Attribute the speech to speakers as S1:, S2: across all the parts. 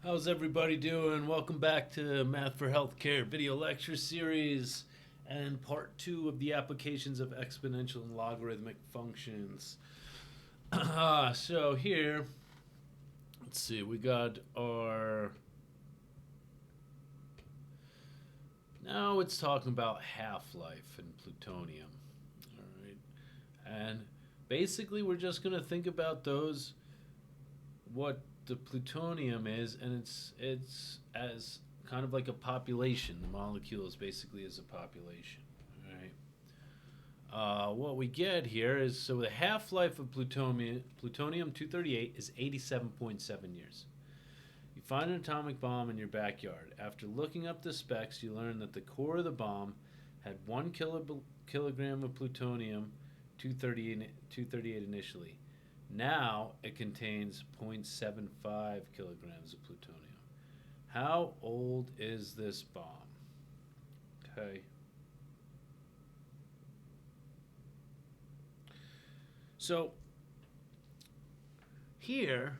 S1: How's everybody doing? Welcome back to Math for Healthcare video lecture series and part 2 of the applications of exponential and logarithmic functions. So here, let's see, we got our... Now it's talking about half-life and plutonium. All right. And basically we're just going to think about those, what the plutonium is, and it's as kind of like a population. The molecule is basically as a population. All right. What we get here is, so the half-life of plutonium-238 is 87.7 years. You find an atomic bomb in your backyard. After looking up the specs, you learn that the core of the bomb had 1 kilogram of plutonium-238 initially. Now it contains 0.75 kilograms of plutonium. How old is this bomb? Okay. So here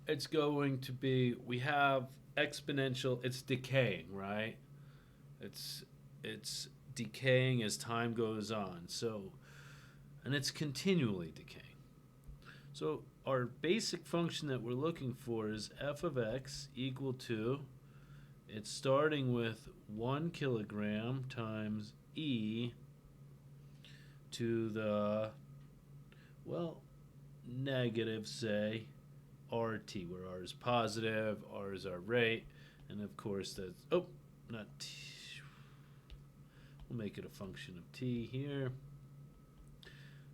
S1: it's going to be, we have exponential, it's decaying, right? It's decaying as time goes on. So, and it's continually decaying. So our basic function that we're looking for is f of x equal to, it's starting with 1 kilogram times e to the, well, negative, say, RT, where R is positive, R is our rate, and of course that's, oh, not t, we'll make it a function of t here.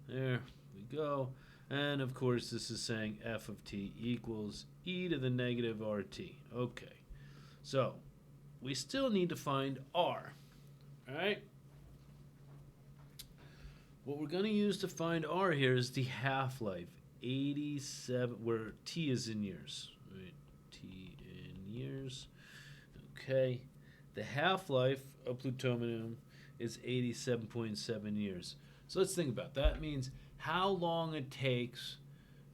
S1: There we go. And of course this is saying f of t equals e to the negative rt. Okay, so we still need to find r. Alright, what we're going to use to find r here is the half-life, 87, where t is in years. Right? T in years. Okay, the half-life of plutonium is 87.7 years. So let's think about that. That means how long it takes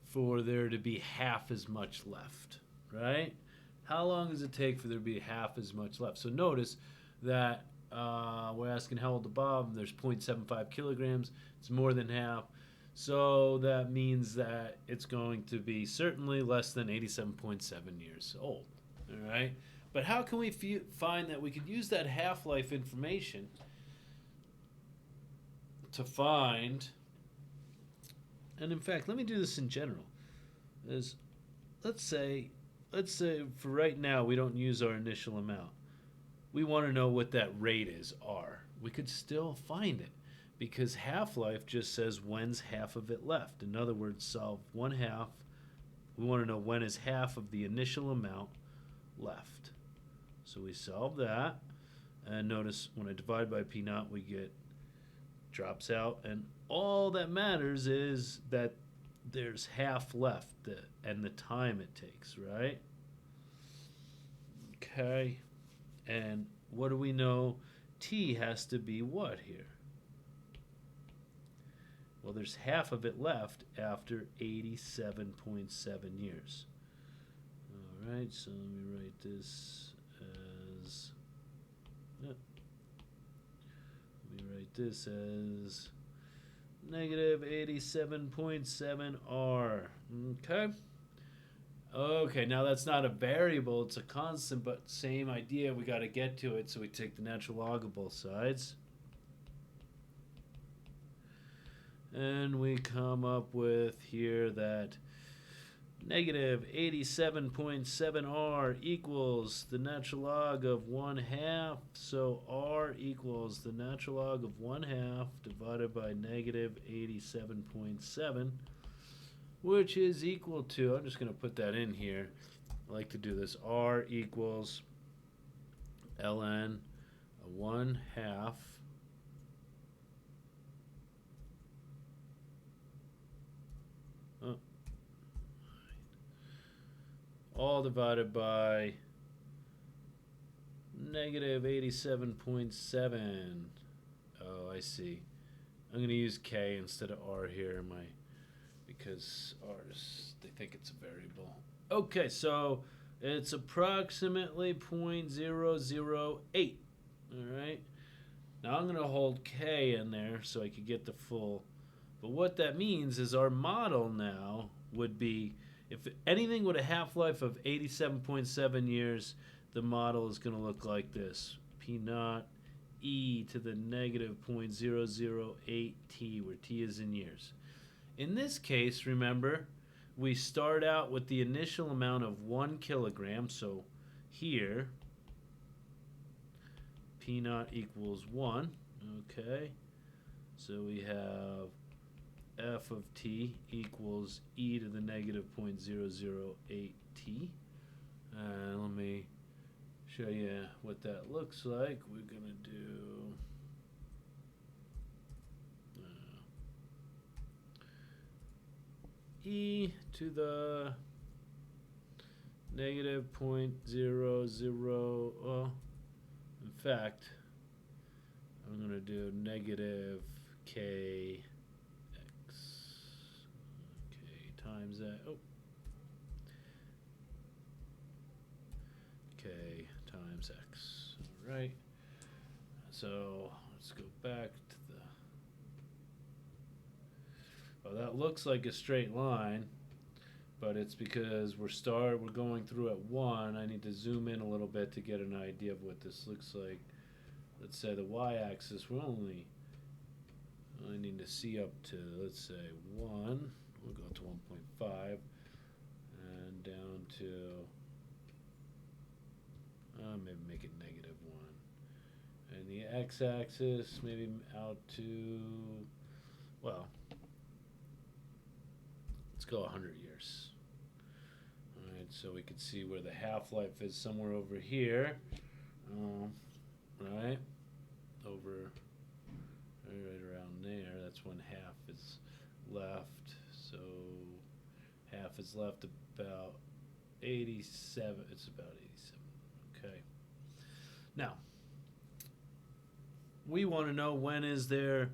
S1: for there to be half as much left, right? How long does it take for there to be half as much left? So notice that we're asking how old the bomb. There's 0.75 kilograms. It's more than half. So that means that it's going to be certainly less than 87.7 years old, all right? But how can we find that we could use that half-life information to find... And in fact, let me do this in general. Is let's say for right now we don't use our initial amount. We want to know what that rate is, r. We could still find it because half-life just says when's half of it left. In other words, solve 1/2. We want to know when is half of the initial amount left. So we solve that, and notice when I divide by p naught, we get drops out, and all that matters is that there's half left and the time it takes, right? Okay, and what do we know? T has to be what here? Well, there's half of it left after 87.7 years. All right, so let me write this as... this as negative 87.7 r. Okay, now that's not a variable, it's a constant, but same idea, we got to get to it, so we take the natural log of both sides. And we come up with here that negative 87.7 r equals the natural log of 1/2. So r equals the natural log of 1/2 divided by negative 87.7, which is equal to, I'm just going to put that in here. I like to do this. R equals ln 1/2 all divided by negative 87.7. Oh, I see. I'm going to use k instead of r here because r's, they think it's a variable. Okay, so It's approximately 0.008. All right. Now I'm going to hold K in there so I could get the full. But what that means is our model now would be, if anything with a half-life of 87.7 years, the model is going to look like this. P naught e to the negative 0.008 t, where t is in years. In this case, remember, we start out with the initial amount of 1 kilogram. So here, P naught equals 1. Okay. So we have f of t equals e to the negative 0.008 t. Let me show you what that looks like. We're going to do e to the negative 0.00. In fact, I'm going to do negative k x. Okay, times that. Oh. K times x. All right. So let's go back to the. Well, that looks like a straight line, but it's because we're going through at 1. I need to zoom in a little bit to get an idea of what this looks like. Let's say the y-axis, I need to see up to, let's say, 1. We'll go to 1.5 and down to, maybe make it negative 1. And the x-axis, maybe out to, well, let's go 100 years. All right, so we could see where the half-life is somewhere over here. Right? Over, right around there. That's when half is left. So half is left about 87. It's about 87. Okay. Now, we want to know, when is there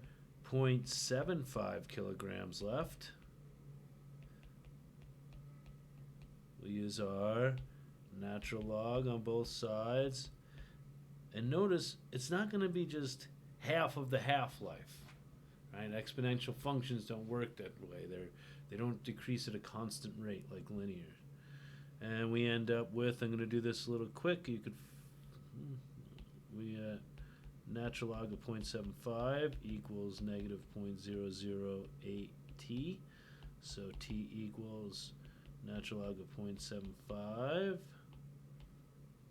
S1: 0.75 kilograms left? We'll use our natural log on both sides. And notice, it's not going to be just half of the half-life. Right? Exponential functions don't work that way. They don't decrease at a constant rate like linear. And we end up with, I'm going to do this a little quick. Natural log of 0.75 equals negative 0.008 t. So t equals natural log of 0.75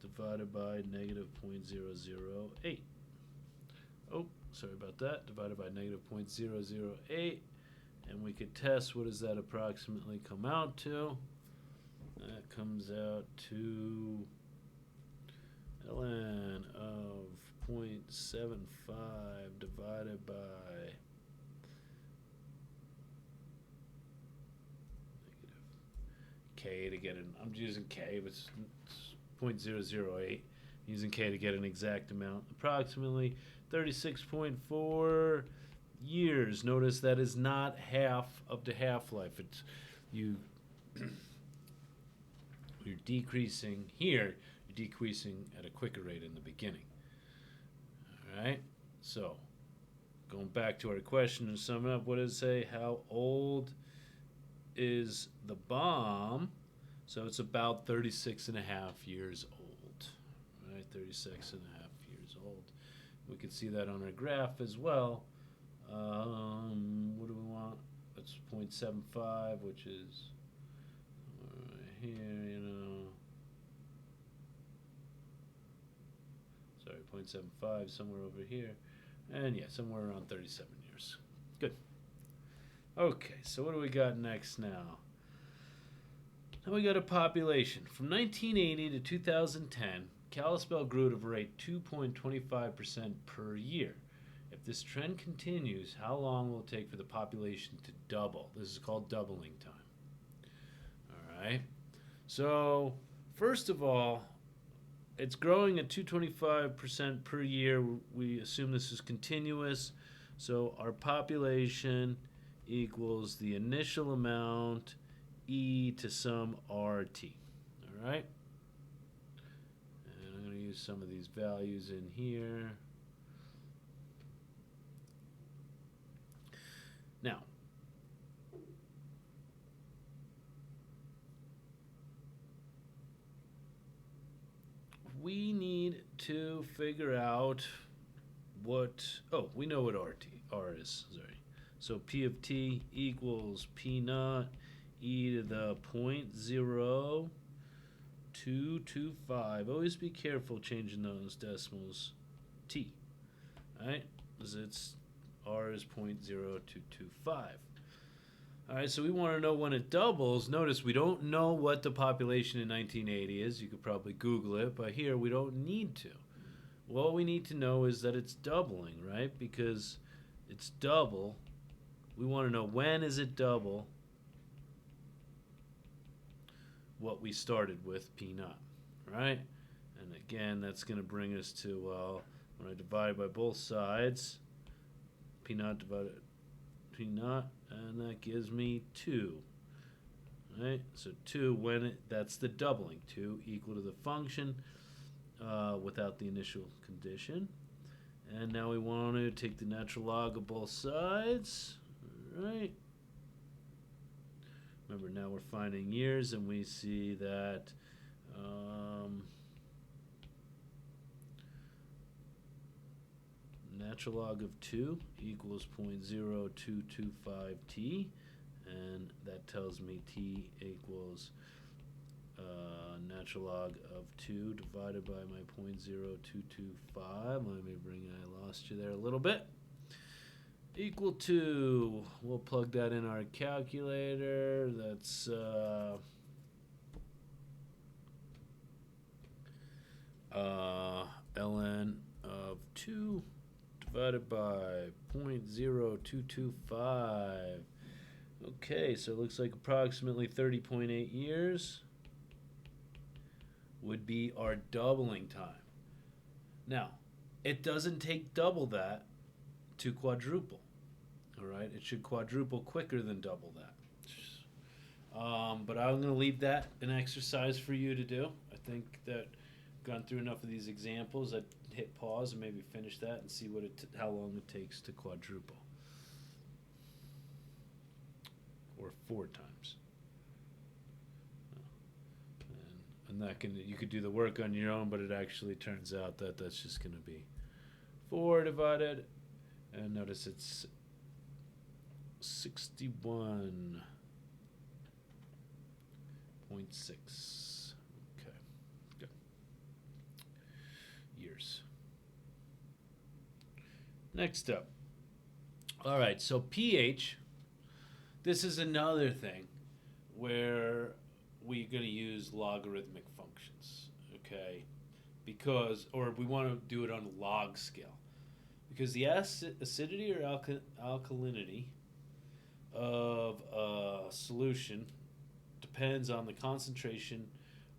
S1: divided by negative 0.008. Oh, sorry about that. Divided by negative 0.008. And we could test, what does that approximately come out to? That comes out to ln of 0.75 divided by k to get an, I'm using k, but it's 0.008. Using k to get an exact amount. Approximately 36.4 years. Notice that is not half of the half-life. It's you're decreasing here. You're decreasing at a quicker rate in the beginning. All right. So, going back to our question and summing up, what does it say? How old is the bomb? So it's about 36 and a half years old. Right, 36 and a half years old. We can see that on our graph as well. What do we want? That's 0.75, which is right here, Sorry, 0.75, somewhere over here. And yeah, somewhere around 37 years. Good. Okay, so what do we got next now? Now we got a population. From 1980 to 2010, Kalispell grew at a rate 2.25% per year. If this trend continues, how long will it take for the population to double? This is called doubling time. All right. So, first of all, it's growing at 2.25% per year. We assume this is continuous. So, our population equals the initial amount e to some rt. All right? use some of these values in here. Now, we need to figure out what, oh, we know what R is, sorry. So P of T equals P naught e to the 0.0225. Always be careful changing those decimals. T, right? Because it's R is 0.0225. All right, so we want to know when it doubles. Notice we don't know what the population in 1980 is. You could probably Google it, but here we don't need to. What we need to know is that it's doubling, right? Because it's double. We want to know when is it double what we started with, P naught, right? And again, that's going to bring us to, well, when I divide by both sides, P naught divided P naught, and that gives me 2. Right? So 2, that's the doubling. 2 equal to the function without the initial condition. And now we want to take the natural log of both sides. Right? Remember, now we're finding years, and we see that natural log of 2 equals 0.0225t, and that tells me t equals natural log of 2 divided by my 0.0225. Let me bring, I lost you there a little bit. Equal to, we'll plug that in our calculator. That's ln of 2 divided by 0.0225. Okay, so it looks like approximately 30.8 years would be our doubling time. Now, it doesn't take double that to quadruple. All right, it should quadruple quicker than double that. But I'm going to leave that an exercise for you to do. I think that I've gone through enough of these examples. I'd hit pause and maybe finish that and see how long it takes to quadruple. Or 4 times. And that you could do the work on your own, but it actually turns out that that's just going to be 4 divided, and notice it's 61.6. Okay, good. Years. Next up. All right, so pH. This is another thing where we're going to use logarithmic functions, okay? Or we want to do it on a log scale. Because the acidity or alkalinity of a solution depends on the concentration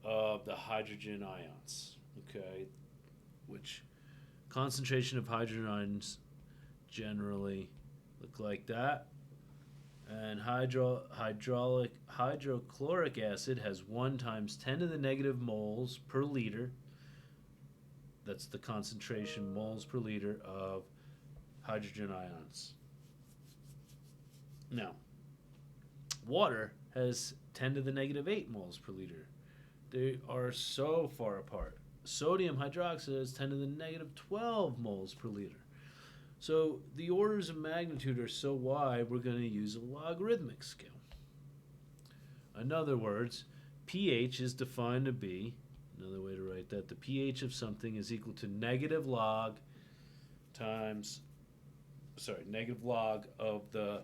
S1: of the hydrogen ions, okay? Which concentration of hydrogen ions generally look like that. And hydrochloric acid has 1 times 10 to the negative moles per liter. That's the concentration, moles per liter, of hydrogen ions. Now, water has 10 to the negative 8 moles per liter. They are so far apart. Sodium hydroxide has 10 to the negative 12 moles per liter. So the orders of magnitude are so wide, we're going to use a logarithmic scale. In other words, pH is defined to be, another way to write that, the pH of something is equal to negative log of the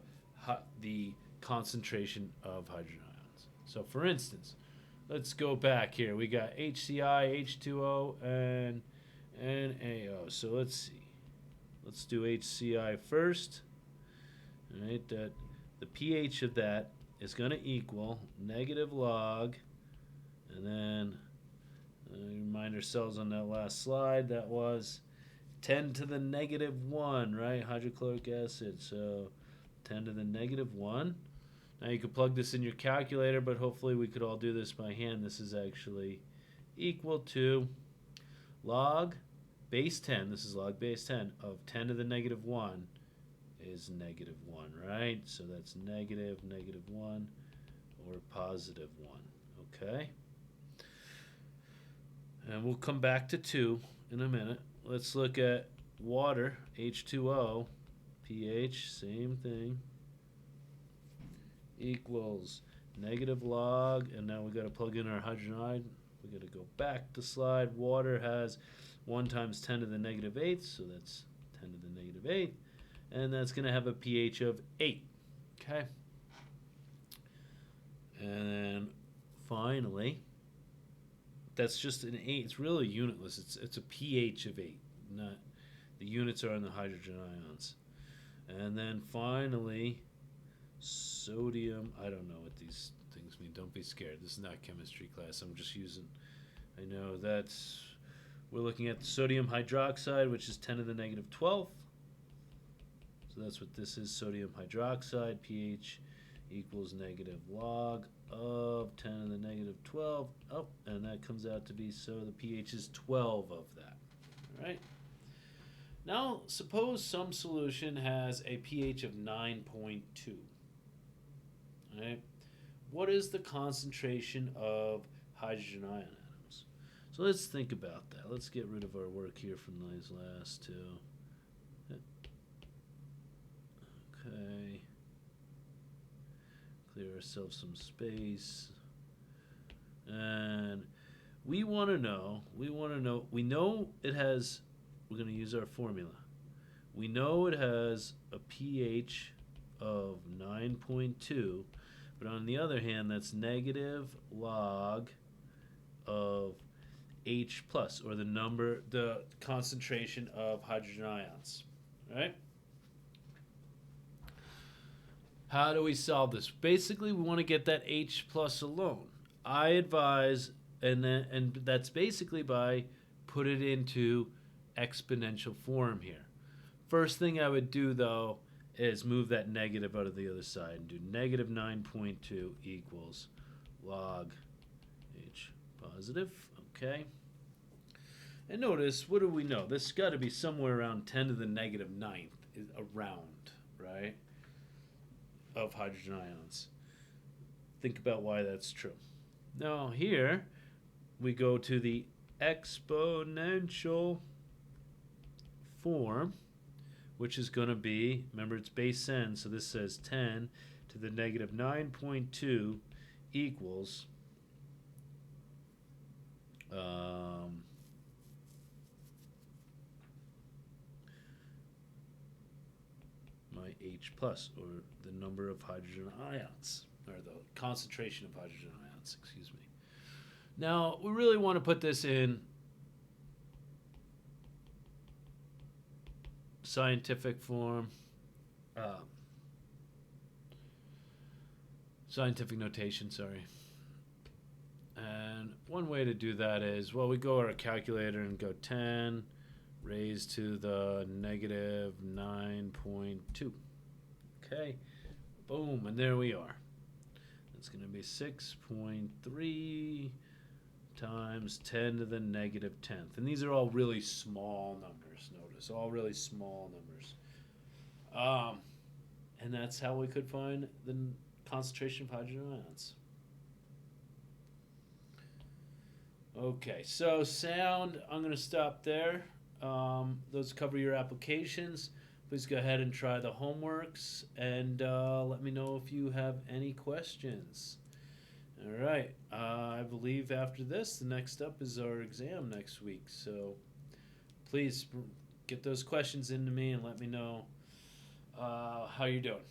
S1: concentration of hydrogen ions. So for instance, let's go back here. We got HCl, H2O, and NaO. So let's see. Let's do HCl first. All right, that the pH of that is going to equal negative log, and then remind ourselves on that last slide, that was 10 to the negative 1, right? Hydrochloric acid, so 10 to the negative 1. Now you could plug this in your calculator, but hopefully we could all do this by hand. This is actually equal to Log base 10, this is log base 10, of 10 to the negative 1 is negative 1, right? So that's negative 1 or positive 1, okay? And we'll come back to 2 in a minute. Let's look at water, H2O, pH, same thing, equals negative log, and now we got to plug in our hydrogen ion. We got to go back to slide. Water has 1 times 10 to the negative 8th, so that's 10 to the negative 8th, and that's going to have a pH of 8. Okay. And then finally, that's just an 8. It's really unitless. It's a pH of 8. Not the units are on the hydrogen ions. And then finally, sodium. I don't know what these things mean. Don't be scared. This is not chemistry class. I'm just using. I know that's. We're looking at the sodium hydroxide, which is 10 to the negative 12th. So that's what this is. Sodium hydroxide, pH equals negative log of 10 to the negative 12. Oh, and that comes out to be, so the pH is 12 of that. All right. Now, suppose some solution has a pH of 9.2. All right. What is the concentration of hydrogen ion atoms? So let's think about that. Let's get rid of our work here from these last two. Okay. Clear ourselves some space. And we want to know, we know it has, we're going to use our formula. We know it has a pH of 9.2, but on the other hand, that's negative log of H plus, or the concentration of hydrogen ions, right? How do we solve this? Basically, we want to get that H plus alone. I advise, and that's basically by put it into exponential form here. First thing I would do, though, is move that negative out of the other side and do negative 9.2 equals log H positive, okay? And notice, what do we know? This has got to be somewhere around 10 to the negative 9th, around, right, of hydrogen ions. Think about why that's true. Now here, we go to the exponential form, which is going to be, remember it's base n, so this says 10 to the negative 9.2 equals my H plus, or the number of hydrogen ions, or the concentration of hydrogen ions, excuse me. Now, we really want to put this in scientific form, scientific notation, sorry. And one way to do that is, well, we go to our calculator and go 10 raised to the negative 9.2. Okay, boom, and there we are. It's going to be 6.3 times 10 to the negative 10th. And these are all really small numbers, notice, all really small numbers. And that's how we could find the concentration of hydrogen ions. Okay, so sound, I'm going to stop there. Those cover your applications. Please go ahead and try the homeworks, and let me know if you have any questions. All right, I believe after this, the next up is our exam next week. So please get those questions into me and let me know how you're doing.